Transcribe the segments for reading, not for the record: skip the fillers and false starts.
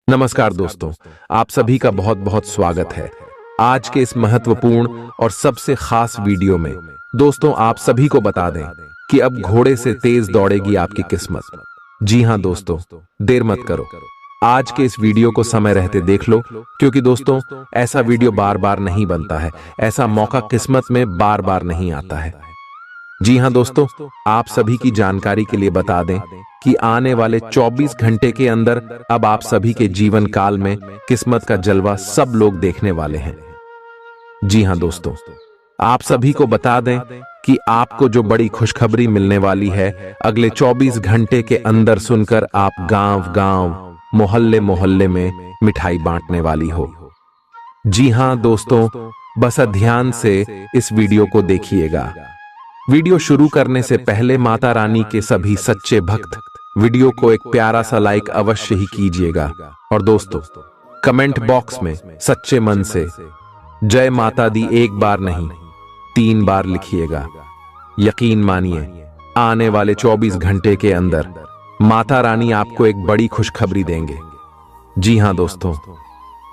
नमस्कार दोस्तों, आप सभी का बहुत बहुत स्वागत है आज के इस महत्वपूर्ण और सबसे खास वीडियो में। दोस्तों, आप सभी को बता दें कि अब घोड़े से तेज दौड़ेगी आपकी किस्मत। जी हां दोस्तों, देर मत करो, आज के इस वीडियो को समय रहते देख लो, क्योंकि दोस्तों ऐसा वीडियो बार बार नहीं बनता है, ऐसा मौका किस्मत में बार बार नहीं आता है। जी हां दोस्तों, आप सभी की जानकारी के लिए बता दें कि आने वाले 24 घंटे के अंदर अब आप सभी के जीवन काल में किस्मत का जलवा सब लोग देखने वाले हैं। जी हां दोस्तों, आप सभी को बता दें कि आपको जो बड़ी खुशखबरी मिलने वाली है अगले 24 घंटे के अंदर सुनकर आप गांव गांव, मोहल्ले मोहल्ले में मिठाई बांटने वाली हो। जी हां दोस्तों, बस ध्यान से इस वीडियो को देखिएगा। वीडियो शुरू करने से पहले माता रानी के सभी सच्चे भक्त वीडियो को एक प्यारा सा लाइक अवश्य ही कीजिएगा, और दोस्तों कमेंट बॉक्स में सच्चे मन से जय माता दी एक बार नहीं 3 बार लिखिएगा। यकीन मानिए, आने वाले 24 घंटे के अंदर माता रानी आपको एक बड़ी खुशखबरी देंगे। जी हां दोस्तों,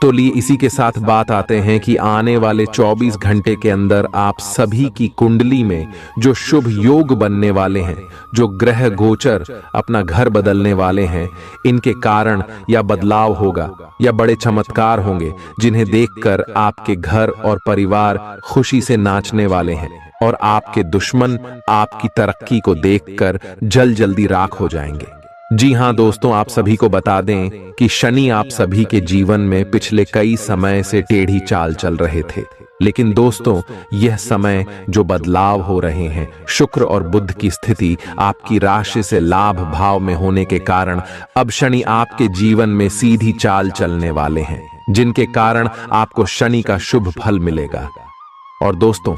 तो लिए इसी के साथ बात आते हैं कि आने वाले 24 घंटे के अंदर आप सभी की कुंडली में जो शुभ योग बनने वाले हैं, जो ग्रह गोचर अपना घर बदलने वाले हैं, इनके कारण या बदलाव होगा या बड़े चमत्कार होंगे, जिन्हें देखकर आपके घर और परिवार खुशी से नाचने वाले हैं, और आपके दुश्मन आपकी तरक्की को देखकर जल्दी राख हो जाएंगे। जी हां दोस्तों, आप सभी को बता दें कि शनि आप सभी के जीवन में पिछले कई समय से टेढ़ी चाल चल रहे थे, लेकिन दोस्तों यह समय जो बदलाव हो रहे हैं, शुक्र और बुध की स्थिति आपकी राशि से लाभ भाव में होने के कारण अब शनि आपके जीवन में सीधी चाल चलने वाले हैं, जिनके कारण आपको शनि का शुभ फल मिलेगा। और दोस्तों,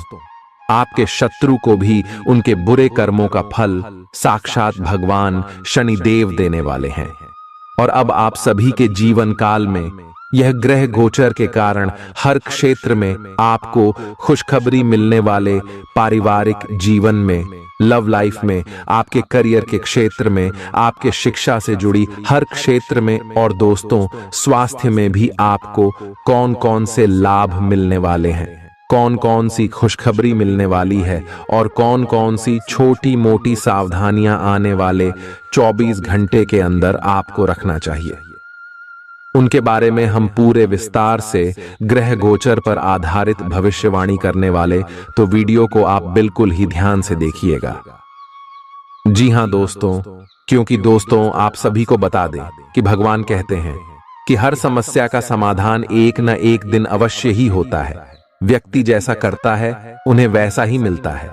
आपके शत्रु को भी उनके बुरे कर्मों का फल साक्षात भगवान शनि देव देने वाले हैं। और अब आप सभी के जीवन काल में यह ग्रह गोचर के कारण हर क्षेत्र में आपको खुशखबरी मिलने वाले, पारिवारिक जीवन में, लव लाइफ में, आपके करियर के क्षेत्र में, आपके शिक्षा से जुड़ी हर क्षेत्र में, और दोस्तों स्वास्थ्य में भी आपको कौन कौन से लाभ मिलने वाले हैं, कौन कौन सी खुशखबरी मिलने वाली है, और कौन कौन सी छोटी मोटी सावधानियां आने वाले 24 घंटे के अंदर आपको रखना चाहिए, उनके बारे में हम पूरे विस्तार से ग्रह गोचर पर आधारित भविष्यवाणी करने वाले, तो वीडियो को आप बिल्कुल ही ध्यान से देखिएगा। जी हां दोस्तों, क्योंकि दोस्तों आप सभी को बता दें कि भगवान कहते हैं कि हर समस्या का समाधान एक न एक दिन अवश्य ही होता है। व्यक्ति जैसा करता है उन्हें वैसा ही मिलता है।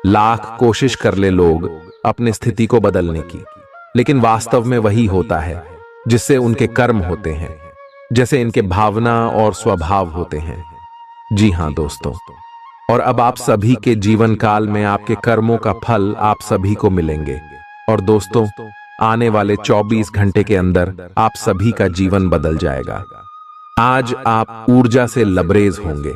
लाख कोशिश कर ले लोग अपनी स्थिति को बदलने की, लेकिन वास्तव में वही होता है जिससे उनके कर्म होते हैं, जैसे इनके भावना और स्वभाव होते हैं। जी हां दोस्तों, और अब आप सभी के जीवन काल में आपके कर्मों का फल आप सभी को मिलेंगे। और दोस्तों आने वाले 24 घंटे के अंदर आप सभी का जीवन बदल जाएगा। आज आप ऊर्जा से लबरेज होंगे।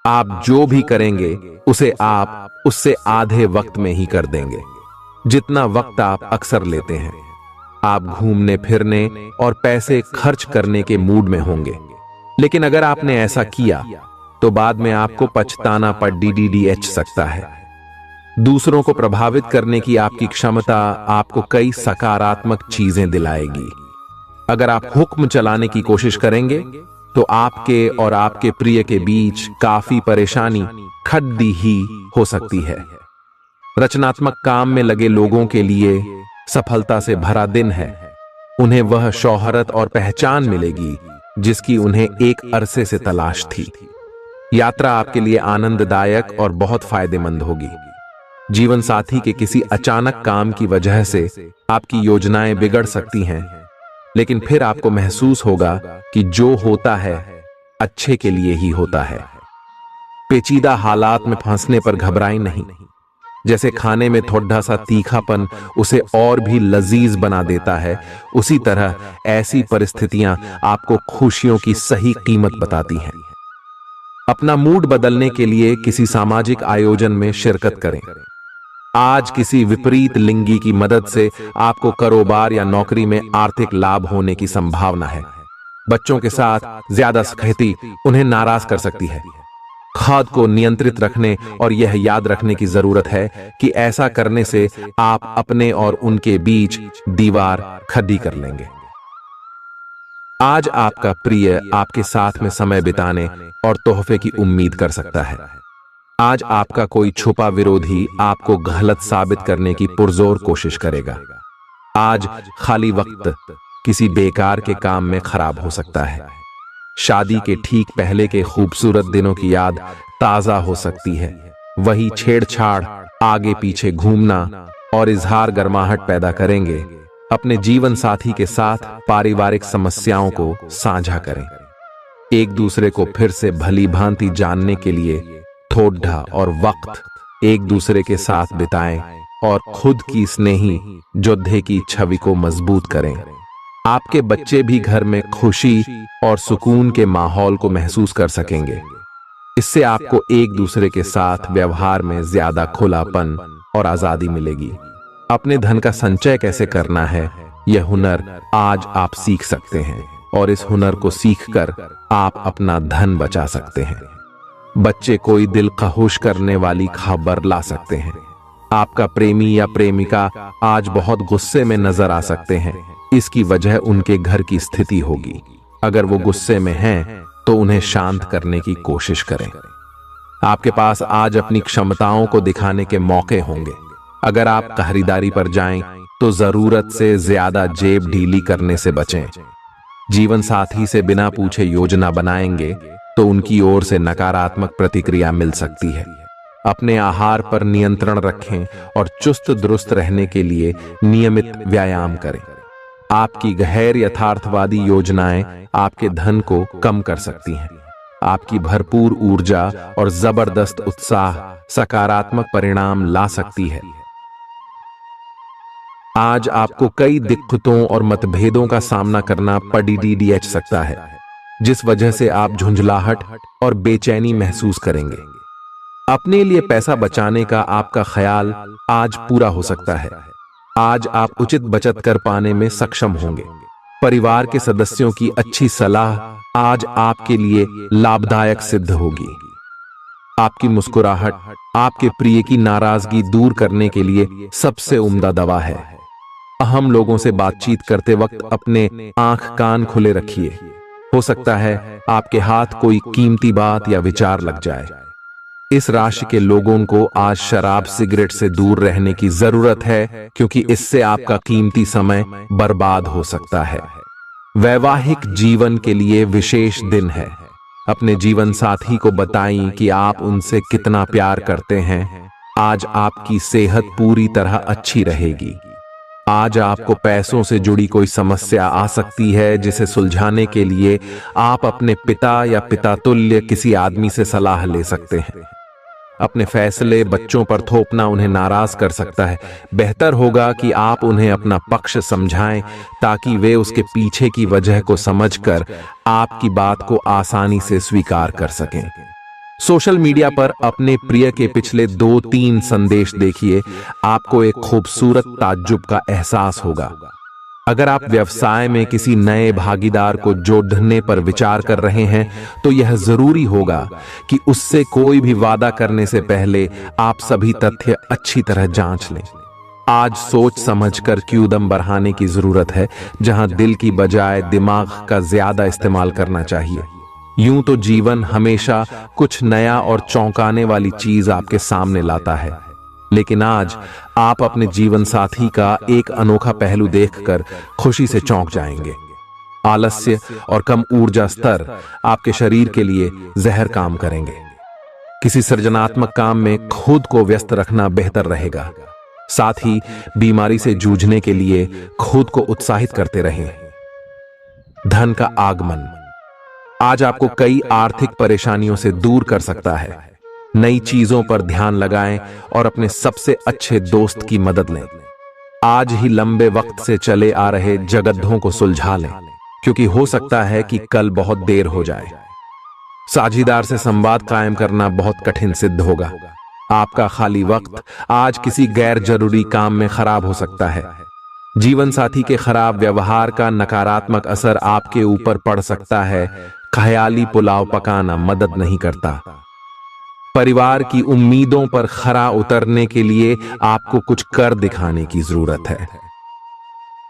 आप जो भी करेंगे उसे आप उससे आधे वक्त में ही कर देंगे, जितना वक्त आप अक्सर लेते हैं। आप घूमने फिरने और पैसे खर्च करने के मूड में होंगे, लेकिन अगर आपने ऐसा किया तो बाद में आपको पछताना पर DDDH सकता है। दूसरों को प्रभावित करने की आपकी क्षमता आपको कई सकारात्मक चीजें दिलाएगी। अगर आप हुक्म चलाने की कोशिश करेंगे तो आपके और आपके प्रिय के बीच काफी परेशानी खड़ी ही हो सकती है। रचनात्मक काम में लगे लोगों के लिए सफलता से भरा दिन है। उन्हें वह शोहरत और पहचान मिलेगी जिसकी उन्हें एक अरसे से तलाश थी। यात्रा आपके लिए आनंददायक और बहुत फायदेमंद होगी। जीवन साथी के किसी अचानक काम की वजह से आपकी योजनाएं बिगड़ सकती हैं, लेकिन फिर आपको महसूस होगा कि जो होता है अच्छे के लिए ही होता है। पेचीदा हालात में फंसने पर घबराएं नहीं। जैसे खाने में थोड़ा सा तीखापन उसे और भी लजीज बना देता है, उसी तरह ऐसी परिस्थितियां आपको खुशियों की सही कीमत बताती हैं। अपना मूड बदलने के लिए किसी सामाजिक आयोजन में शिरकत करें। आज किसी विपरीत लिंगी की मदद से आपको कारोबार या नौकरी में आर्थिक लाभ होने की संभावना है। बच्चों के साथ ज्यादा सख्ती उन्हें नाराज कर सकती है। खुद को नियंत्रित रखने और यह याद रखने की जरूरत है कि ऐसा करने से आप अपने और उनके बीच दीवार खड़ी कर लेंगे। आज आपका प्रिय आपके साथ में समय बिताने और तोहफे की उम्मीद कर सकता है। आज आपका कोई छुपा विरोधी आपको गलत साबित करने की पुरजोर कोशिश करेगा। आज खाली वक्त किसी बेकार के काम में खराब हो सकता है। शादी के ठीक पहले के खूबसूरत दिनों की याद ताजा हो सकती है। वही छेड़छाड़, आगे पीछे घूमना और इजहार गर्माहट पैदा करेंगे। अपने जीवन साथी के साथ पारिवारिक समस्याओं को साझा करें। एक दूसरे को फिर से भली भांति जानने के लिए थोड़ा और वक्त एक दूसरे के साथ बिताएं और खुद की स्नेही योद्धे की छवि को मजबूत करें। आपके बच्चे भी घर में खुशी और सुकून के माहौल को महसूस कर सकेंगे। इससे आपको एक दूसरे के साथ व्यवहार में ज्यादा खुलापन और आजादी मिलेगी। अपने धन का संचय कैसे करना है, यह हुनर आज आप सीख सकते हैं और इस हुनर को सीखकर आप अपना धन बचा सकते हैं। बच्चे कोई दिल खहुश करने वाली खबर ला सकते हैं। आपका प्रेमी या प्रेमिका आज बहुत गुस्से में नजर आ सकते हैं। इसकी वजह उनके घर की स्थिति होगी। अगर वो गुस्से में हैं, तो उन्हें शांत करने की कोशिश करें। आपके पास आज अपनी क्षमताओं को दिखाने के मौके होंगे। अगर आप खरीदारी पर जाएं, तो जरूरत से ज्यादा जेब ढीली करने से बचें। जीवन साथी से बिना पूछे योजना बनाएंगे तो उनकी ओर से नकारात्मक प्रतिक्रिया मिल सकती है। अपने आहार पर नियंत्रण रखें और चुस्त दुरुस्त रहने के लिए नियमित व्यायाम करें। आपकी गैर यथार्थवादी योजनाएं आपके धन को कम कर सकती हैं। आपकी भरपूर ऊर्जा और जबरदस्त उत्साह सकारात्मक परिणाम ला सकती है। आज आपको कई दिक्कतों और मतभेदों का सामना करना पड़ सकता है, जिस वजह से आप झुंझलाहट और बेचैनी महसूस करेंगे। अपने लिए पैसा बचाने का आपका ख्याल आज पूरा हो सकता है। आज आप उचित बचत कर पाने में सक्षम होंगे। परिवार के सदस्यों की अच्छी सलाह आज आपके लिए लाभदायक सिद्ध होगी। आपकी मुस्कुराहट आपके प्रिय की नाराजगी दूर करने के लिए सबसे उम्दा दवा है। अहम लोगों से बातचीत करते वक्त अपने आंख कान खुले रखिए। हो सकता है आपके हाथ कोई कीमती बात या विचार लग जाए। इस राशि के लोगों को आज शराब सिगरेट से दूर रहने की जरूरत है, क्योंकि इससे आपका कीमती समय बर्बाद हो सकता है। वैवाहिक जीवन के लिए विशेष दिन है। अपने जीवन साथी को बताएं कि आप उनसे कितना प्यार करते हैं। आज आपकी सेहत पूरी तरह अच्छी रहेगी। आज आपको पैसों से जुड़ी कोई समस्या आ सकती है, जिसे सुलझाने के लिए आप अपने पिता या पिता तुल्य किसी आदमी से सलाह ले सकते हैं। अपने फैसले बच्चों पर थोपना उन्हें नाराज कर सकता है। बेहतर होगा कि आप उन्हें अपना पक्ष समझाएं, ताकि वे उसके पीछे की वजह को समझकर आपकी बात को आसानी से स्वीकार कर सकें। सोशल मीडिया पर अपने प्रिय के पिछले 2-3 संदेश देखिए। आपको एक खूबसूरत ताज्जुब का एहसास होगा। अगर आप व्यवसाय में किसी नए भागीदार को जोड़ने पर विचार कर रहे हैं, तो यह जरूरी होगा कि उससे कोई भी वादा करने से पहले आप सभी तथ्य अच्छी तरह जांच लें। आज सोच समझकर कदम बढ़ाने की जरूरत है, जहां दिल की बजाय दिमाग का ज्यादा इस्तेमाल करना चाहिए। यूं तो जीवन हमेशा कुछ नया और चौंकाने वाली चीज आपके सामने लाता है, लेकिन आज आप अपने जीवन साथी का एक अनोखा पहलू देखकर खुशी से चौंक जाएंगे। आलस्य और कम ऊर्जा स्तर आपके शरीर के लिए जहर काम करेंगे। किसी सृजनात्मक काम में खुद को व्यस्त रखना बेहतर रहेगा। साथ ही बीमारी से जूझने के लिए खुद को उत्साहित करते रहें। धन का आगमन आज आपको कई आर्थिक परेशानियों से दूर कर सकता है। नई चीजों पर ध्यान लगाएं और अपने सबसे अच्छे दोस्त की मदद लें। आज ही लंबे वक्त से चले आ रहे जगद्धों को सुलझा लें, क्योंकि हो सकता है कि कल बहुत देर हो जाए। साझीदार से संवाद कायम करना बहुत कठिन सिद्ध होगा। आपका खाली वक्त आज किसी गैर जरूरी काम में खराब हो सकता है। जीवन साथी के खराब व्यवहार का नकारात्मक असर आपके ऊपर पड़ सकता है। ख्याली पुलाव पकाना मदद नहीं करता। परिवार की उम्मीदों पर खरा उतरने के लिए आपको कुछ कर दिखाने की जरूरत है।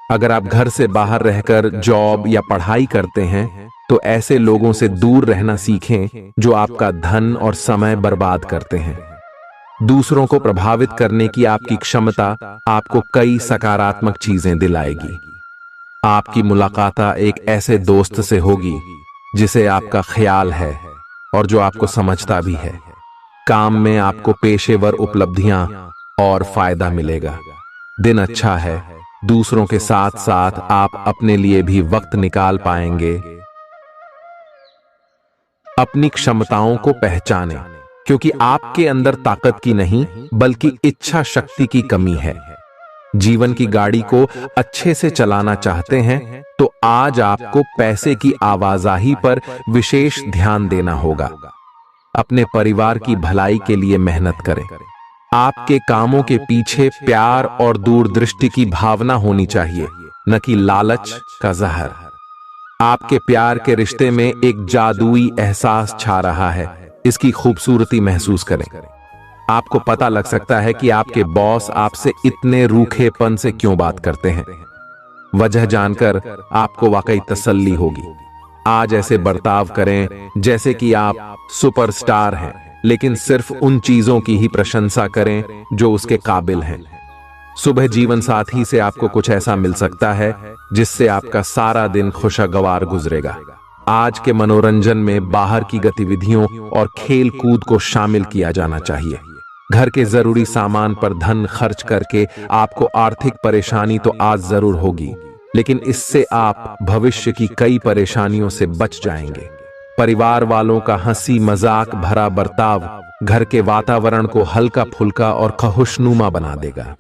अगर आप घर से बाहर रहकर जॉब या पढ़ाई करते हैं तो ऐसे लोगों से दूर रहना सीखें जो आपका धन और समय बर्बाद करते हैं। दूसरों को प्रभावित करने की आपकी क्षमता आपको कई सकारात्मक चीजें दिलाएगी। आपकी मुलाकात एक ऐसे दोस्त से होगी जिसे आपका ख्याल है और जो आपको समझता भी है। काम में आपको पेशेवर उपलब्धियां और फायदा मिलेगा। दिन अच्छा है। दूसरों के साथ साथ आप अपने लिए भी वक्त निकाल पाएंगे। अपनी क्षमताओं को पहचानें, क्योंकि आपके अंदर ताकत की नहीं बल्कि इच्छा शक्ति की कमी है। जीवन की गाड़ी को अच्छे से चलाना चाहते हैं तो आज आपको पैसे की आवाजाही पर विशेष ध्यान देना होगा। अपने परिवार की भलाई के लिए मेहनत करें। आपके कामों के पीछे प्यार और दूरदृष्टि की भावना होनी चाहिए, न कि लालच का जहर। आपके प्यार के रिश्ते में एक जादुई एहसास छा रहा है। इसकी खूबसूरती महसूस करें। आपको पता लग सकता है कि आपके बॉस आपसे इतने रूखेपन से क्यों बात करते हैं। वजह जानकर आपको वाकई तसल्ली होगी। आज ऐसे बर्ताव करें जैसे कि आप सुपरस्टार हैं, लेकिन सिर्फ उन चीजों की ही प्रशंसा करें जो उसके काबिल हैं। सुबह जीवन साथी से आपको कुछ ऐसा मिल सकता है जिससे आपका सारा दिन खुशगवार गुजरेगा। आज के मनोरंजन में बाहर की गतिविधियों और खेल कूद को शामिल किया जाना चाहिए। घर के जरूरी सामान पर धन खर्च करके आपको आर्थिक परेशानी तो आज जरूर होगी, लेकिन इससे आप भविष्य की कई परेशानियों से बच जाएंगे। परिवार वालों का हंसी मजाक भरा बर्ताव घर के वातावरण को हल्का फुल्का और खुशनुमा बना देगा।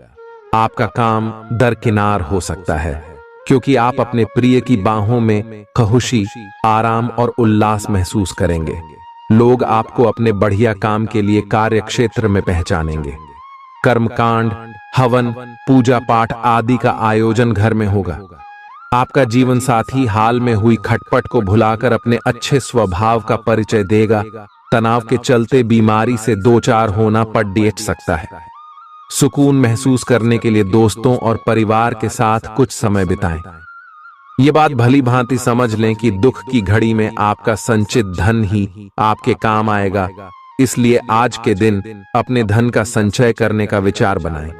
आपका काम दरकिनार हो सकता है, क्योंकि आप अपने प्रिय की बाहों में खुशी, आराम और उल्लास महसूस करेंगे। लोग आपको अपने बढ़िया काम के लिए कार्य क्षेत्र में पहचानेंगे। कर्मकांड, हवन, पूजा पाठ आदि का आयोजन घर में होगा। आपका जीवन साथी हाल में हुई खटपट को भुलाकर अपने अच्छे स्वभाव का परिचय देगा। तनाव के चलते बीमारी से दो चार होना पड़ सकता है। सुकून महसूस करने के लिए दोस्तों और परिवार के साथ कुछ समय बिताएं। ये बात भली भांति समझ लें कि दुख की घड़ी में आपका संचित धन ही आपके काम आएगा। इसलिए आज के दिन अपने धन का संचय करने का विचार बनाएं।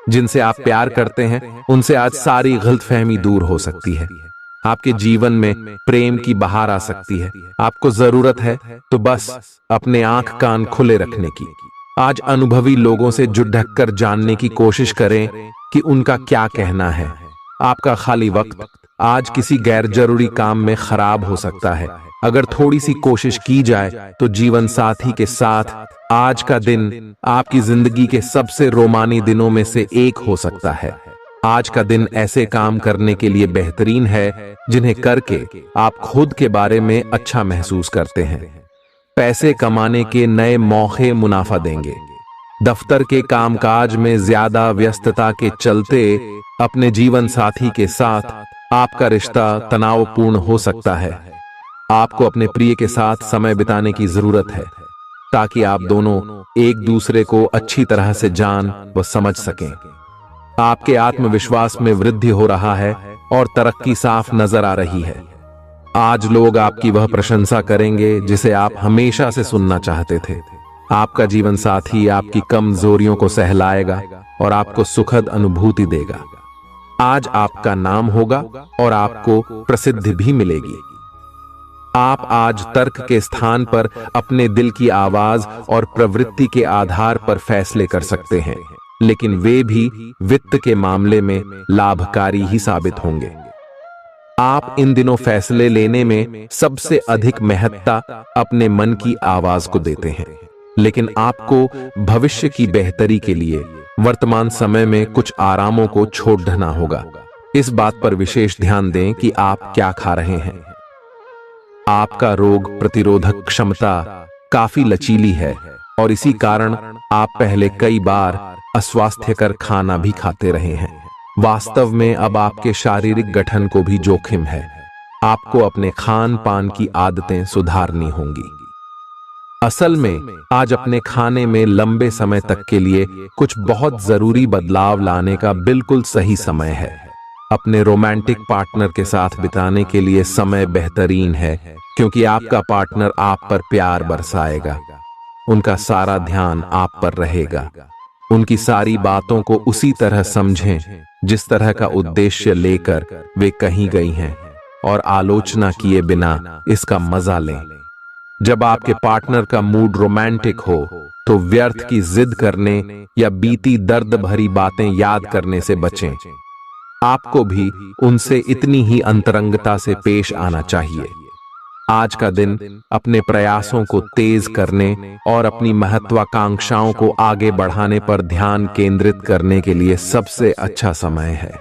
जिनसे आप प्यार करते हैं उनसे आज सारी गलतफहमी दूर हो सकती है। आपके जीवन में प्रेम की बहार आ सकती है। आपको जरूरत है तो बस अपने आंख कान खुले रखने की। आज अनुभवी लोगों से जुड़ ढककर जानने की कोशिश करें कि उनका क्या कहना है। आपका खाली वक्त आज किसी गैर जरूरी काम में खराब हो सकता है। अगर थोड़ी सी कोशिश की जाए तो जीवन साथी के साथ आज का दिन आपकी जिंदगी के सबसे रोमानी दिनों में से एक हो सकता है। आज का दिन ऐसे काम करने के लिए बेहतरीन है जिन्हें करके आप खुद के बारे में अच्छा महसूस करते हैं। पैसे कमाने के नए मौके मुनाफा देंगे। दफ्तर के कामकाज में ज्यादा व्यस्तता के चलते अपने जीवन साथी के साथ आपका रिश्ता तनावपूर्ण हो सकता है। आपको अपने प्रिय के साथ समय बिताने की जरूरत है ताकि आप दोनों एक दूसरे को अच्छी तरह से जान व समझ सकें। आपके आत्मविश्वास में वृद्धि हो रहा है और तरक्की साफ नजर आ रही है। आज लोग आपकी वह प्रशंसा करेंगे जिसे आप हमेशा से सुनना चाहते थे। आपका जीवन साथी आपकी कमजोरियों को सहलाएगा और आपको सुखद अनुभूति देगा। आज आपका नाम होगा और आपको प्रसिद्धि भी मिलेगी। आप आज तर्क के स्थान पर अपने दिल की आवाज और प्रवृत्ति के आधार पर फैसले कर सकते हैं, लेकिन वे भी वित्त के मामले में लाभकारी ही साबित होंगे। आप इन दिनों फैसले लेने में सबसे अधिक महत्ता अपने मन की आवाज को देते हैं, लेकिन आपको भविष्य की बेहतरी के लिए वर्तमान समय में कुछ आरामों को छोड़ देना होगा। इस बात पर विशेष ध्यान दें कि आप क्या खा रहे हैं। आपका रोग प्रतिरोधक क्षमता काफी लचीली है और इसी कारण आप पहले कई बार अस्वास्थ्यकर खाना भी खाते रहे हैं। वास्तव में अब आपके शारीरिक गठन को भी जोखिम है। आपको अपने खान पान की आदतें सुधारनी होंगी। असल में आज अपने खाने में लंबे समय तक के लिए कुछ बहुत जरूरी बदलाव लाने का बिल्कुल सही समय है। अपने रोमांटिक पार्टनर के साथ बिताने के लिए समय बेहतरीन है, क्योंकि आपका पार्टनर आप पर प्यार बरसाएगा। उनका सारा ध्यान आप पर रहेगा। उनकी सारी बातों को उसी तरह समझें जिस तरह का उद्देश्य लेकर वे कही गई हैं, और आलोचना किए बिना इसका मजा लें। जब आपके पार्टनर का मूड रोमांटिक हो तो व्यर्थ की जिद करने या बीती दर्द भरी बातें याद करने से बचें। आपको भी उनसे इतनी ही अंतरंगता से पेश आना चाहिए। आज का दिन अपने प्रयासों को तेज करने और अपनी महत्वाकांक्षाओं को आगे बढ़ाने पर ध्यान केंद्रित करने के लिए सबसे अच्छा समय है।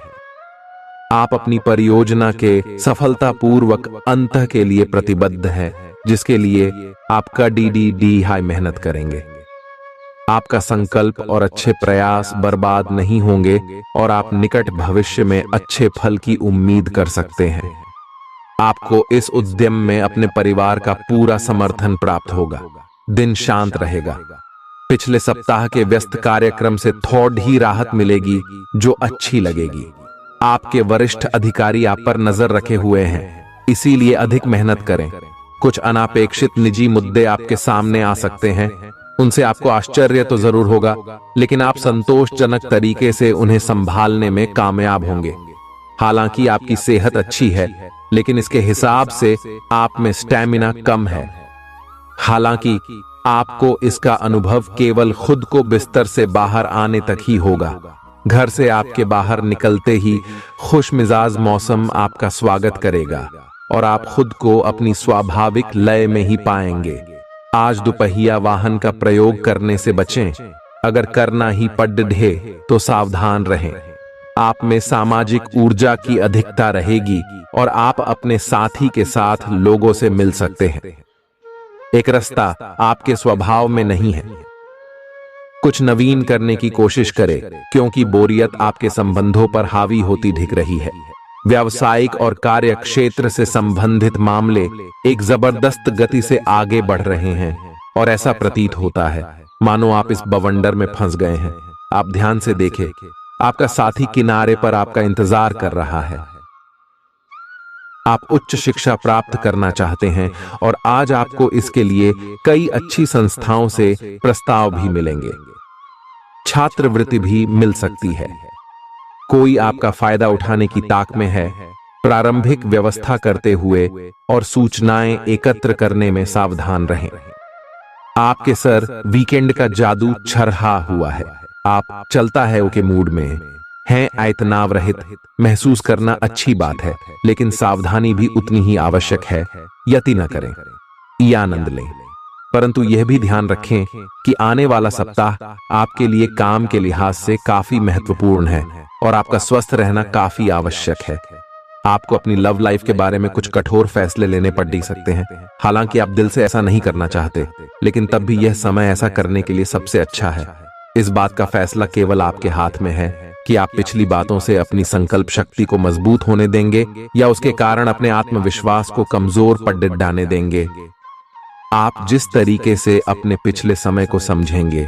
आप अपनी परियोजना के सफलतापूर्वक अंत के लिए प्रतिबद्ध हैं, जिसके लिए आपका डी हाई मेहनत करेंगे। आपका संकल्प और अच्छे प्रयास बर्बाद नहीं होंगे और आप निकट भविष्य में अच्छे फल की उम्मीद कर सकते हैं। आपको इस उद्यम में अपने परिवार का पूरा समर्थन प्राप्त होगा। दिन शांत रहेगा। पिछले सप्ताह के व्यस्त कार्यक्रम से थोड़ी ही राहत मिलेगी, जो अच्छी लगेगी। आपके वरिष्ठ अधिकारी आप पर नजर रखे हुए हैं, इसीलिए अधिक मेहनत करें। कुछ अनापेक्षित निजी मुद्दे आपके सामने आ सकते हैं। उनसे आपको आश्चर्य तो जरूर होगा, लेकिन आप संतोषजनक तरीके से उन्हें संभालने में कामयाब होंगे। हालांकि आपकी सेहत अच्छी है, लेकिन इसके हिसाब से आप में स्टैमिना कम है। हालांकि आपको इसका अनुभव केवल खुद को बिस्तर से बाहर आने तक ही होगा। घर से आपके बाहर निकलते ही खुशमिजाज मौसम आपका स्वागत करेगा और आप खुद को अपनी स्वाभाविक लय में ही पाएंगे। आज दुपहिया वाहन का प्रयोग करने से बचें। अगर करना ही पड़े तो सावधान रहें। आप में सामाजिक ऊर्जा की अधिकता रहेगी और आप अपने साथी के साथ लोगों से मिल सकते हैं। एक रास्ता आपके स्वभाव में नहीं है। कुछ नवीन करने की कोशिश करें, क्योंकि बोरियत आपके संबंधों पर हावी होती दिख रही है। व्यावसायिक और कार्य क्षेत्र से संबंधित मामले एक जबरदस्त गति से आगे बढ़ रहे हैं और ऐसा प्रतीत होता है मानो आप इस बवंडर में फंस गए हैं। आप ध्यान से देखें, आपका साथी किनारे पर आपका इंतजार कर रहा है। आप उच्च शिक्षा प्राप्त करना चाहते हैं और आज आपको इसके लिए कई अच्छी संस्थाओं से प्रस्ताव भी मिलेंगे। छात्रवृत्ति भी मिल सकती है। कोई आपका फायदा उठाने की ताक में है। प्रारंभिक व्यवस्था करते हुए और सूचनाएं एकत्र करने में सावधान रहें। आपके सर वीकेंड का जादू छरहा हुआ है। आप चलता है के मूड में हैं। तनाव रहित महसूस करना अच्छी बात है, लेकिन सावधानी भी उतनी ही आवश्यक है। यति न करें, ये आनंद लें, परंतु यह भी ध्यान रखें कि आने वाला सप्ताह आपके लिए काम के लिहाज से काफी महत्वपूर्ण है और आपका स्वस्थ रहना काफी आवश्यक है। आपको अपनी लव लाइफ के बारे में कुछ कठोर फैसले लेने पड़ सकते हैं। हालांकि आप दिल से ऐसा नहीं करना चाहते, लेकिन तब भी यह समय ऐसा करने के लिए सबसे अच्छा है। इस बात का फैसला केवल आपके हाथ में है कि आप पिछली बातों से अपनी संकल्प शक्ति को मजबूत होने देंगे या उसके कारण अपने आत्मविश्वास को कमजोर पड़ डालने देंगे। आप जिस तरीके से अपने पिछले समय को समझेंगे,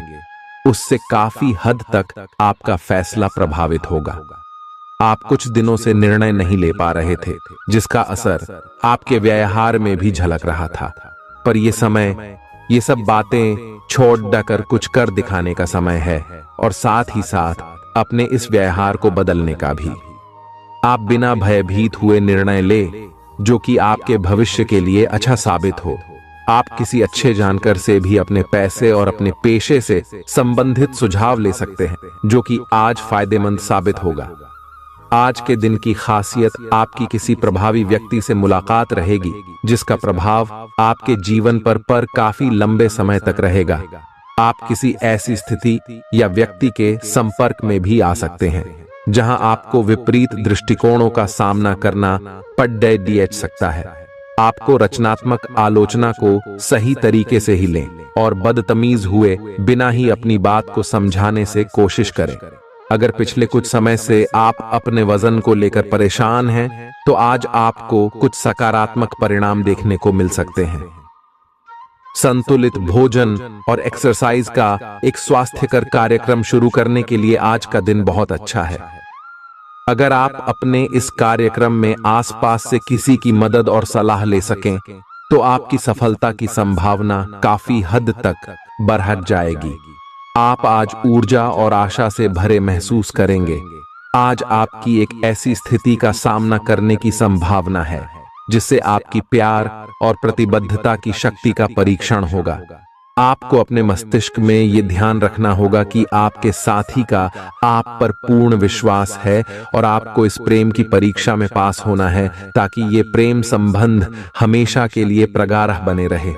उससे काफी हद तक आपका फैसला प्रभावित होगा। आप कुछ दिनों से निर्णय नहीं ले पा रहे थे, जिसका असर आपके व्यवहार में भी झलक रहा था। पर यह समय ये सब बातें छोड़ कर कुछ कर दिखाने का समय है और साथ ही साथ अपने इस व्यवहार को बदलने का भी। आप बिना भयभीत हुए निर्णय ले जो कि आपके भविष्य के लिए अच्छा साबित हो। आप किसी अच्छे जानकार से भी अपने पैसे और अपने पेशे से संबंधित सुझाव ले सकते हैं, जो कि आज फायदेमंद साबित होगा। आज के दिन की खासियत आपकी किसी प्रभावी व्यक्ति से मुलाकात रहेगी, जिसका प्रभाव आपके जीवन पर काफी लंबे समय तक रहेगा। आप किसी ऐसी स्थिति या व्यक्ति के संपर्क में भी आ सकते हैं जहां आपको विपरीत दृष्टिकोणों का सामना करना पड़ सकता है। आपको रचनात्मक आलोचना को सही तरीके से ही लें और बदतमीज हुए बिना ही अपनी बात को समझाने से कोशिश करें। अगर पिछले कुछ समय से आप अपने वजन को लेकर परेशान हैं, तो आज आपको कुछ सकारात्मक परिणाम देखने को मिल सकते हैं। संतुलित भोजन और एक्सरसाइज का एक स्वास्थ्यकर कार्यक्रम शुरू करने के लिए आज का दिन बहुत अच्छा है। अगर आप अपने इस कार्यक्रम में आसपास से किसी की मदद और सलाह ले सकें, तो आपकी सफलता की संभावना काफी हद तक बढ़ जाएगी। आप आज ऊर्जा और आशा से भरे महसूस करेंगे। आज आपकी एक ऐसी स्थिति का सामना करने की संभावना है जिससे आपकी प्यार और प्रतिबद्धता की शक्ति का परीक्षण होगा। आपको अपने मस्तिष्क में ये ध्यान रखना होगा कि आपके साथी का आप पर पूर्ण विश्वास है और आपको इस प्रेम की परीक्षा में पास होना है ताकि ये प्रेम संबंध हमेशा के लिए प्रगाढ़ बने रहे।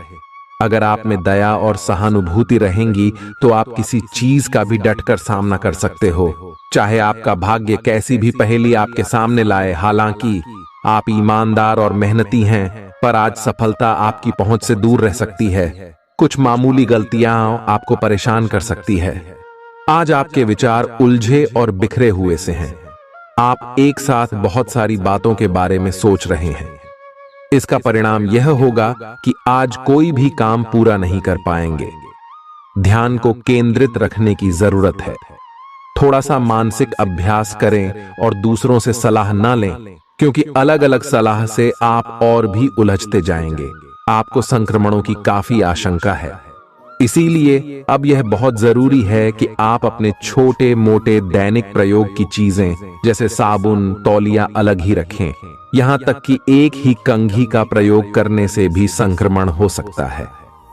अगर आप में दया और सहानुभूति रहेंगी तो आप किसी चीज का भी डटकर सामना कर सकते हो, चाहे आपका भाग्य कैसी भी पहेली आपके सामने लाए। हालांकि आप ईमानदार और मेहनती हैं, पर आज सफलता आपकी पहुंच से दूर रह सकती है। कुछ मामूली गलतियां आपको परेशान कर सकती है। आज आपके विचार उलझे और बिखरे हुए से हैं। आप एक साथ बहुत सारी बातों के बारे में सोच रहे हैं। इसका परिणाम यह होगा कि आज कोई भी काम पूरा नहीं कर पाएंगे। ध्यान को केंद्रित रखने की जरूरत है। थोड़ा सा मानसिक अभ्यास करें और दूसरों से सलाह ना लें, क्योंकि अलग अलग सलाह से आप और भी उलझते जाएंगे। आपको संक्रमणों की काफी आशंका है, इसीलिए अब यह बहुत जरूरी है कि आप अपने छोटे मोटे दैनिक प्रयोग की चीजें जैसे साबुन, तौलिया अलग ही रखें। यहां तक कि एक ही कंघी का प्रयोग करने से भी संक्रमण हो सकता है।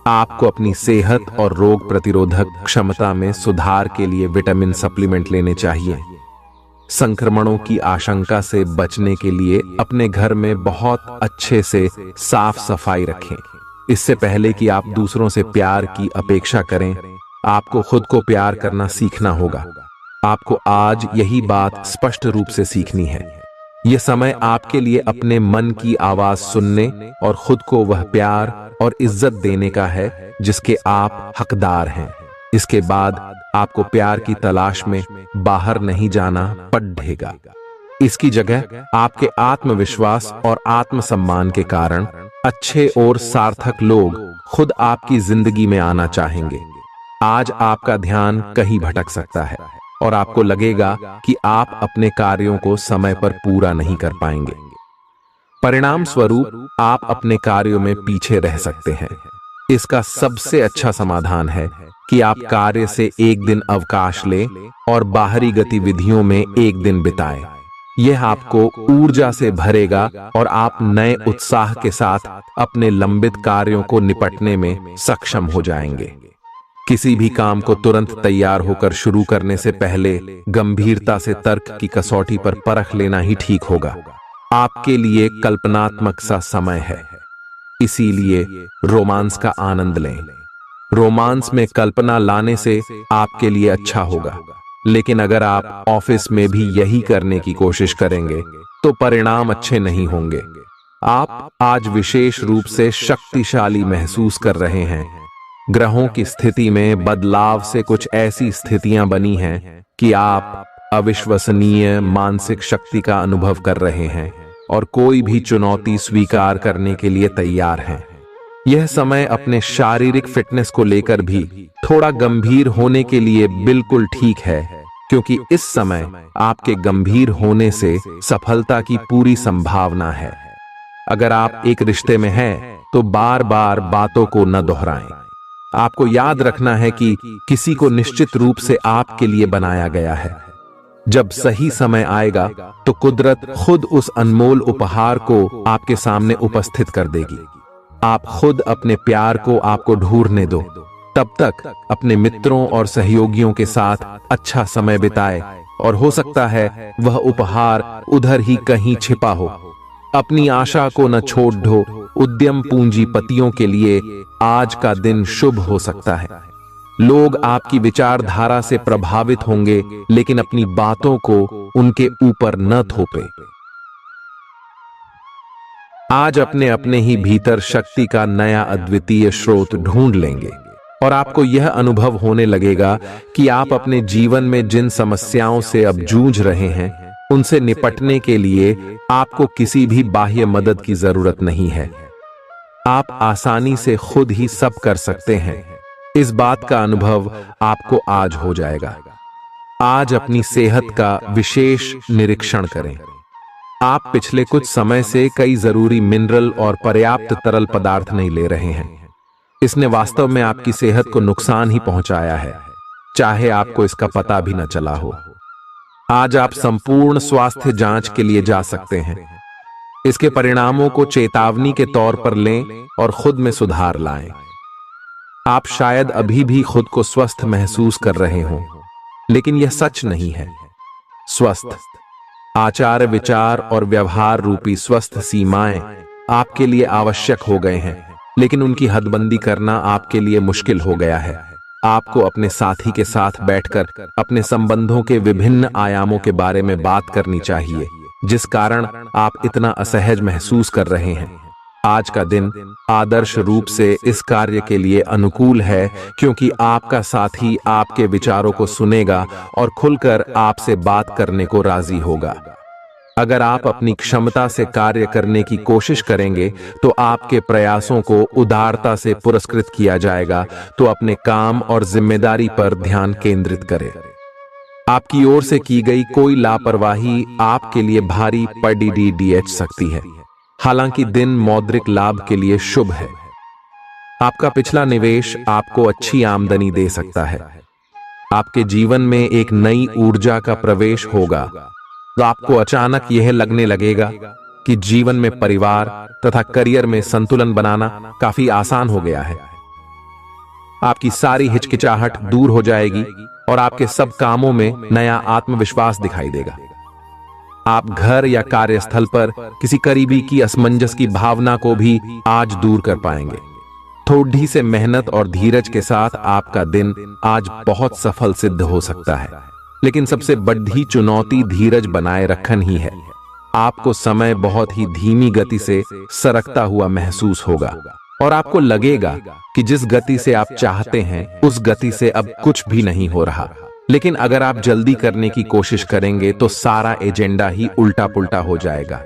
आपको अपनी सेहत और रोग प्रतिरोधक क्षमता में सुधार के लिए विटामिन सप्लीमेंट लेने चाहिए। संक्रमणों की आशंका से बचने के लिए अपने घर में बहुत अच्छे से साफ सफाई रखें। इससे पहले कि आप दूसरों से प्यार की अपेक्षा करें, आपको खुद को प्यार करना सीखना होगा। आपको आज यही बात स्पष्ट रूप से सीखनी है। यह समय आपके लिए अपने मन की आवाज सुनने और खुद को वह प्यार और इज्जत देने का है जिसके आप हकदार हैं। इसके बाद आपको प्यार की तलाश में बाहर नहीं जाना पड़ेगा। इसकी जगह आपके आत्मविश्वास और आत्मसम्मान के कारण अच्छे और सार्थक लोग खुद आपकी जिंदगी में आना चाहेंगे। आज आपका ध्यान कहीं भटक सकता है और आपको लगेगा कि आप अपने कार्यों को समय पर पूरा नहीं कर पाएंगे। परिणाम स्वरूप आप अपने कार्यों में पीछे रह सकते हैं। इसका सबसे अच्छा समाधान है कि आप कार्य से एक दिन अवकाश लें और बाहरी गतिविधियों में एक दिन बिताएं। यह आपको ऊर्जा से भरेगा और आप नए उत्साह के साथ अपने लंबित कार्यों को निपटने में सक्षम हो जाएंगे। किसी भी काम को तुरंत तैयार होकर शुरू करने से पहले गंभीरता से तर्क की कसौटी पर परख लेना ही ठीक होगा। आपके लिए कल्पनात्मक सा समय है, इसीलिए रोमांस का आनंद लें। रोमांस में कल्पना लाने से आपके लिए अच्छा होगा, लेकिन अगर आप ऑफिस में भी यही करने की कोशिश करेंगे तो परिणाम अच्छे नहीं होंगे। आप आज विशेष रूप से शक्तिशाली महसूस कर रहे हैं। ग्रहों की स्थिति में बदलाव से कुछ ऐसी स्थितियां बनी हैं कि आप अविश्वसनीय मानसिक शक्ति का अनुभव कर रहे हैं और कोई भी चुनौती स्वीकार करने के लिए तैयार हैं। यह समय अपने शारीरिक फिटनेस को लेकर भी थोड़ा गंभीर होने के लिए बिल्कुल ठीक है, क्योंकि इस समय आपके गंभीर होने से सफलता की पूरी संभावना है। अगर आप एक रिश्ते में हैं, तो बार बार बातों को न दोहराएं। आपको याद रखना है कि किसी को निश्चित रूप से आपके लिए बनाया गया है। जब सही समय आएगा तो कुदरत खुद उस अनमोल उपहार को आपके सामने उपस्थित कर देगी। आप खुद अपने प्यार को आपको ढूंढने दो। तब तक अपने मित्रों और सहयोगियों के साथ अच्छा समय बिताए और हो सकता है वह उपहार उधर ही कहीं छिपा हो। अपनी आशा को न छोड़ दो। उद्यम पूंजीपतियों के लिए आज का दिन शुभ हो सकता है। लोग आपकी विचारधारा से प्रभावित होंगे, लेकिन अपनी बातों को उनके ऊपर न थोपे। आज अपने अपने ही भीतर शक्ति का नया अद्वितीय स्रोत ढूंढ लेंगे और आपको यह अनुभव होने लगेगा कि आप अपने जीवन में जिन समस्याओं से अब जूझ रहे हैं उनसे निपटने के लिए आपको किसी भी बाह्य मदद की जरूरत नहीं है। आप आसानी से खुद ही सब कर सकते हैं। इस बात का अनुभव आपको आज हो जाएगा। आज अपनी सेहत का विशेष निरीक्षण करें। आप पिछले कुछ समय से कई जरूरी मिनरल और पर्याप्त तरल पदार्थ नहीं ले रहे हैं। इसने वास्तव में आपकी सेहत को नुकसान ही पहुंचाया है, चाहे आपको इसका पता भी न चला हो। आज आप संपूर्ण स्वास्थ्य जांच के लिए जा सकते हैं। इसके परिणामों को चेतावनी के तौर पर लें और खुद में सुधार लाएं। आप शायद अभी भी खुद को स्वस्थ महसूस कर रहे हों, लेकिन यह सच नहीं है। स्वस्थ आचार, विचार और व्यवहार रूपी स्वस्थ सीमाएं आपके लिए आवश्यक हो गए हैं, लेकिन उनकी हदबंदी करना आपके लिए मुश्किल हो गया है। आपको अपने साथी के साथ बैठकर अपने संबंधों के विभिन्न आयामों के बारे में बात करनी चाहिए, जिस कारण आप इतना असहज महसूस कर रहे हैं। आज का दिन आदर्श रूप से इस कार्य के लिए अनुकूल है, क्योंकि आपका साथी आपके विचारों को सुनेगा और खुलकर आपसे बात करने को राजी होगा। अगर आप अपनी क्षमता से कार्य करने की कोशिश करेंगे तो आपके प्रयासों को उदारता से पुरस्कृत किया जाएगा। तो अपने काम और जिम्मेदारी पर ध्यान केंद्रित करें। आपकी ओर से की गई कोई लापरवाही आपके लिए भारी पड़ सकती है। हालांकि दिन मौद्रिक लाभ के लिए शुभ है। आपका पिछला निवेश आपको अच्छी आमदनी दे सकता है। आपके जीवन में एक नई ऊर्जा का प्रवेश होगा, तो आपको अचानक यह लगने लगेगा कि जीवन में परिवार तथा करियर में संतुलन बनाना काफी आसान हो गया है। आपकी सारी हिचकिचाहट दूर हो जाएगी और आपके सब कामों में नया आत्मविश्वास दिखाई देगा। आप घर या कार्यस्थल पर किसी करीबी की असमंजस की भावना को भी आज दूर कर पाएंगे। थोड़ी से मेहनत और धीरज के साथ आपका दिन आज बहुत सफल सिद्ध हो सकता है, लेकिन सबसे बड़ी चुनौती धीरज बनाए रखना ही है। आपको समय बहुत ही धीमी गति से सरकता हुआ महसूस होगा और आपको लगेगा कि जिस गति से आप चाहते हैं उस गति से अब कुछ भी नहीं हो रहा। लेकिन अगर आप जल्दी करने की कोशिश करेंगे तो सारा एजेंडा ही उल्टा पुल्टा हो जाएगा।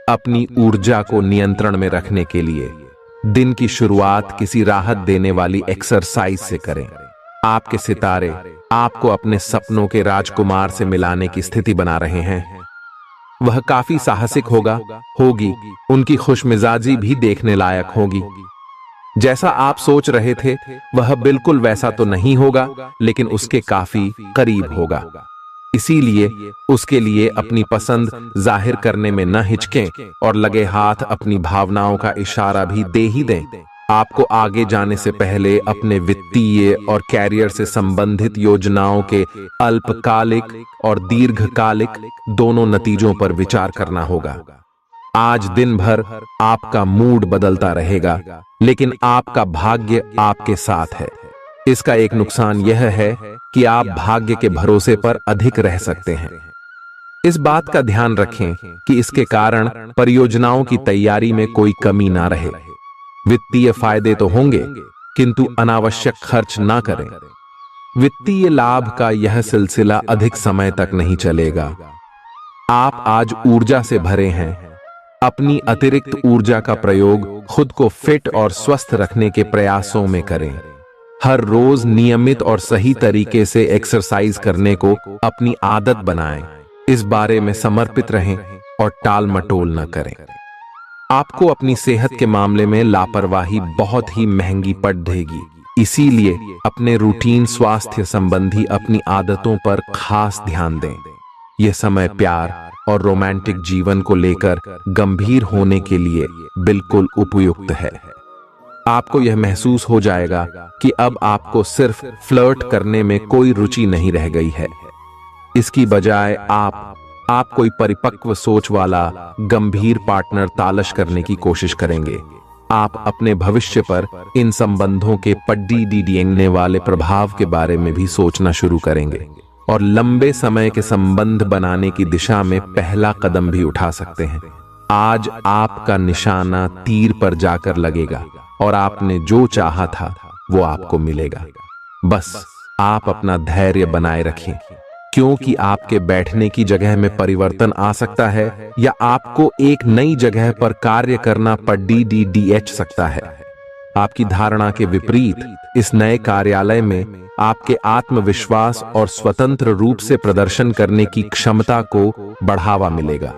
अपनी ऊर्जा को नियंत्रण में रखने के लिए दिन की शुरुआत किसी राहत देने वाली एक्सरसाइज से करें। आपके सितारे आपको अपने सपनों के राजकुमार से मिलाने की स्थिति बना रहे हैं। वह काफी साहसिक होगी। उनकी खुशमिजाजी भी देखने लायक होगी। जैसा आप सोच रहे थे वह बिल्कुल वैसा तो नहीं होगा, लेकिन उसके काफी करीब होगा। इसीलिए उसके लिए अपनी पसंद जाहिर करने में न हिचकें और लगे हाथ अपनी भावनाओं का इशारा भी दे ही दें। आपको आगे जाने से पहले अपने वित्तीय और कैरियर से संबंधित योजनाओं के अल्पकालिक और दीर्घकालिक दोनों नतीजों पर विचार करना होगा। आज दिन भर आपका मूड बदलता रहेगा, लेकिन आपका भाग्य आपके साथ है। इसका एक नुकसान यह है कि आप भाग्य के भरोसे पर अधिक रह सकते हैं। इस बात का ध्यान रखें कि इसके कारण परियोजनाओं की तैयारी में कोई कमी ना रहे। वित्तीय फायदे तो होंगे, किंतु अनावश्यक खर्च ना करें। वित्तीय लाभ का यह सिलसिला अधिक समय तक नहीं चलेगा। आप आज ऊर्जा से भरे हैं। अपनी अतिरिक्त ऊर्जा का प्रयोग खुद को फिट और स्वस्थ रखने के प्रयासों में करें। हर रोज नियमित और सही तरीके से एक्सरसाइज करने को अपनी आदत बनाएं। इस बारे में समर्पित रहें और टाल मटोल न करें। आपको अपनी सेहत के मामले में लापरवाही बहुत ही महंगी पड़ देगी। इसीलिए अपने रूटीन स्वास्थ्य संबंधी अपनी आदतों पर खास ध्यान दें। यह समय प्यार और रोमांटिक जीवन को लेकर गंभीर होने के लिए बिल्कुल उपयुक्त है। आपको यह महसूस हो जाएगा कि अब आपको सिर्फ फ्लर्ट करने में कोई रुचि नहीं रह गई है। इसकी बजाय आप कोई परिपक्व सोच वाला गंभीर पार्टनर तलाश करने की कोशिश करेंगे। आप अपने भविष्य पर इन संबंधों के पड़ने वाले प्रभाव के बारे में भी सोचना शुरू करेंगे और लंबे समय के संबंध बनाने की दिशा में पहला कदम भी उठा सकते हैं। आज आपका निशाना तीर पर जाकर लगेगा और आपने जो चाहा था वो आपको मिलेगा। बस आप अपना धैर्य बनाए रखें, क्योंकि आपके बैठने की जगह में परिवर्तन आ सकता है या आपको एक नई जगह पर कार्य करना पड़ DDDH सकता है। आपकी धारणा के विपरीत इस नए कार्यालय में आपके आत्मविश्वास और स्वतंत्र रूप से प्रदर्शन करने की क्षमता को बढ़ावा मिलेगा।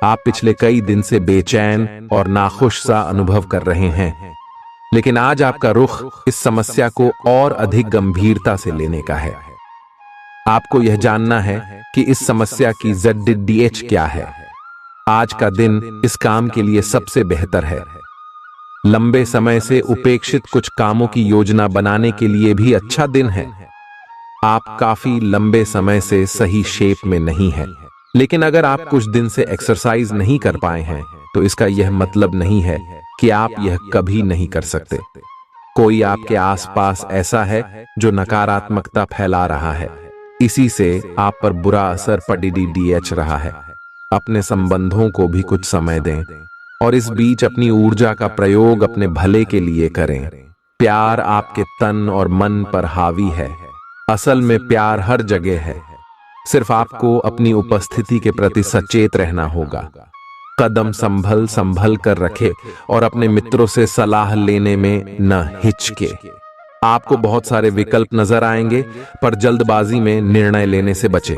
आप पिछले कई दिन से बेचैन और नाखुश सा अनुभव कर रहे हैं, लेकिन आज आपका रुख इस समस्या को और अधिक गंभीरता से लेने का है। आपको यह जानना है कि इस समस्या की ZDDH क्या है। आज का दिन इस काम के लिए सबसे बेहतर है। लंबे समय से उपेक्षित कुछ कामों की योजना बनाने के लिए भी अच्छा दिन है। आप काफी लंबे समय से सही शेप में नहीं हैं, लेकिन अगर आप कुछ दिन से एक्सरसाइज नहीं कर पाए हैं तो इसका यह मतलब नहीं है कि आप यह कभी नहीं कर सकते। कोई आपके आसपास ऐसा है जो नकारात्मकता फैला रहा है, इसी से आप पर बुरा असर पड़ DDDH रहा है। अपने संबंधों को भी कुछ समय दें और इस बीच अपनी ऊर्जा का प्रयोग अपने भले के लिए करें। प्यार आपके तन और मन पर हावी है। असल में प्यार हर जगह है, सिर्फ आपको अपनी उपस्थिति के प्रति सचेत रहना होगा। कदम संभल संभल कर रखे और अपने मित्रों से सलाह लेने में न हिचके। आपको बहुत सारे विकल्प नजर आएंगे, पर जल्दबाजी में निर्णय लेने से बचें।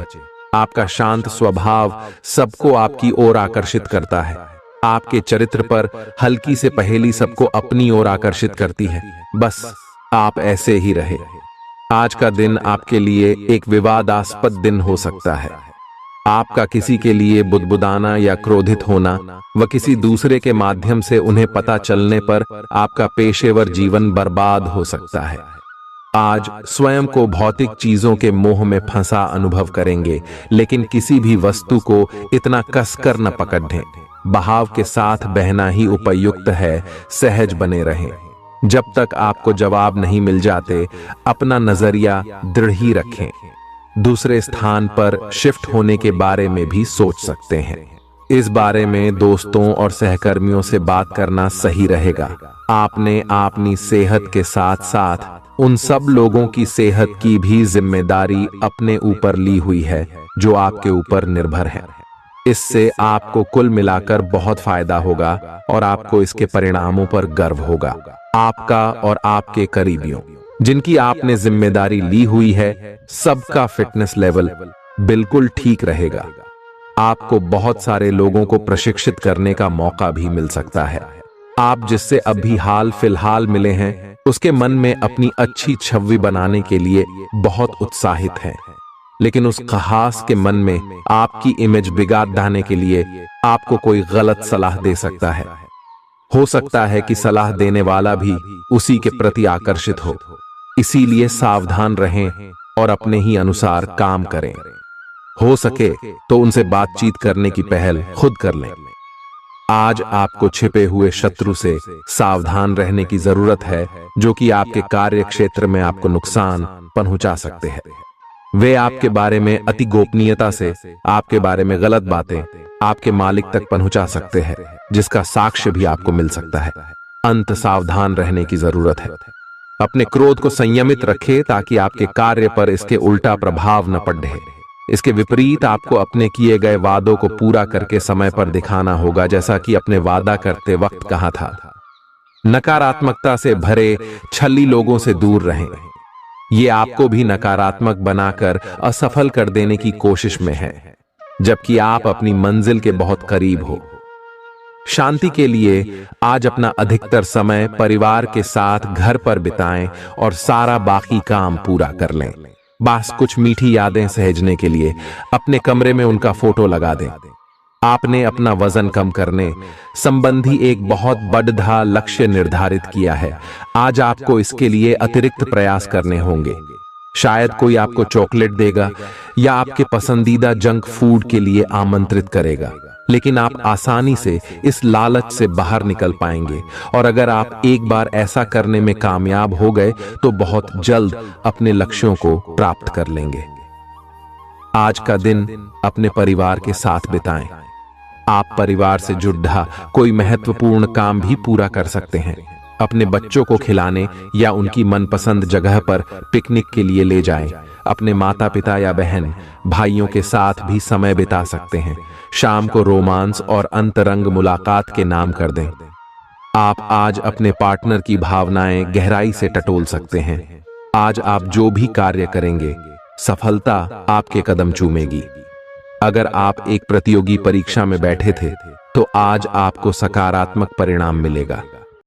आपका शांत स्वभाव सबको आपकी ओर आकर्षित करता है। आपके चरित्र पर हल्की से पहेली सबको अपनी ओर आकर्षित करती है। बस आप ऐसे ही रहे। आज का दिन आपके लिए एक विवादास्पद दिन हो सकता है। आपका किसी के लिए बुदबुदाना या क्रोधित होना व किसी दूसरे के माध्यम से उन्हें पता चलने पर आपका पेशेवर जीवन बर्बाद हो सकता है। आज स्वयं को भौतिक चीजों के मोह में फंसा अनुभव करेंगे, लेकिन किसी भी वस्तु को इतना कसकर न पकड़ें। बहाव के साथ बहना ही उपयुक्त है। सहज बने रहें। जब तक आपको जवाब नहीं मिल जाते, अपना नजरिया दृढ़ ही रखें। दूसरे स्थान पर शिफ्ट होने के बारे में भी सोच सकते हैं। इस बारे में दोस्तों और सहकर्मियों से बात करना सही रहेगा। आपने अपनी सेहत के साथ साथ उन सब लोगों की सेहत की भी जिम्मेदारी अपने ऊपर ली हुई है जो आपके ऊपर निर्भर है। इससे आपको कुल मिलाकर बहुत फायदा होगा और आपको इसके परिणामों पर गर्व होगा। आपका और आपके करीबियों जिनकी आपने जिम्मेदारी ली हुई है, सबका फिटनेस लेवल बिल्कुल ठीक रहेगा। आपको बहुत सारे लोगों को प्रशिक्षित करने का मौका भी मिल सकता है। आप जिससे अभी हाल फिलहाल मिले हैं, उसके मन में अपनी अच्छी छवि बनाने के लिए बहुत उत्साहित हैं, लेकिन उस खास के मन में आपकी इमेज बिगाड़ डालने के लिए आपको कोई गलत सलाह दे सकता है। हो सकता है कि सलाह देने वाला भी उसी के प्रति आकर्षित हो। इसीलिए सावधान रहें और अपने ही अनुसार काम करें। हो सके तो उनसे बातचीत करने की पहल खुद कर लें। आज आपको छिपे हुए शत्रु से सावधान रहने की जरूरत है, जो कि आपके कार्य क्षेत्र में आपको नुकसान पहुंचा सकते हैं। वे आपके बारे में अति गोपनीयता से आपके बारे में गलत बातें आपके मालिक तक पहुंचा सकते हैं, जिसका साक्ष्य भी आपको मिल सकता है। अंत सावधान रहने की जरूरत है। अपने क्रोध को संयमित रखें ताकि आपके कार्य पर इसके उल्टा प्रभाव न पड़े। इसके विपरीत आपको अपने किए गए वादों को पूरा करके समय पर दिखाना होगा, जैसा कि अपने वादा करते वक्त कहा था। नकारात्मकता से भरे छली लोगों से दूर रहें। ये आपको भी नकारात्मक बनाकर असफल कर देने की कोशिश में है, जबकि आप अपनी मंजिल के बहुत करीब हो। शांति के लिए आज अपना अधिकतर समय परिवार के साथ घर पर बिताएं और सारा बाकी काम पूरा कर लें। बस कुछ मीठी यादें सहेजने के लिए अपने कमरे में उनका फोटो लगा दें। आपने अपना वजन कम करने संबंधी एक बहुत बड़ा लक्ष्य निर्धारित किया है। आज आपको इसके लिए अतिरिक्त प्रयास करने होंगे। शायद कोई आपको चॉकलेट देगा या आपके पसंदीदा जंक फूड के लिए आमंत्रित करेगा, लेकिन आप आसानी से इस लालच से बाहर निकल पाएंगे। और अगर आप एक बार ऐसा करने में कामयाब हो गए तो बहुत जल्द अपने लक्ष्यों को प्राप्त कर लेंगे। आज का दिन अपने परिवार के साथ बिताएं। आप परिवार से जुड़ा कोई महत्वपूर्ण काम भी पूरा कर सकते हैं। अपने बच्चों को खिलाने या उनकी मनपसंद जगह पर पिकनिक के लिए ले जाएं। अपने माता पिता या बहन भाइयों के साथ भी समय बिता सकते हैं। शाम को रोमांस और अंतरंग मुलाकात के नाम कर दें। आप आज अपने पार्टनर की भावनाएं गहराई से टटोल सकते हैं। आज आप जो भी कार्य करेंगे, सफलता आपके कदम चूमेगी। अगर आप एक प्रतियोगी परीक्षा में बैठे थे, तो आज आपको सकारात्मक परिणाम मिलेगा।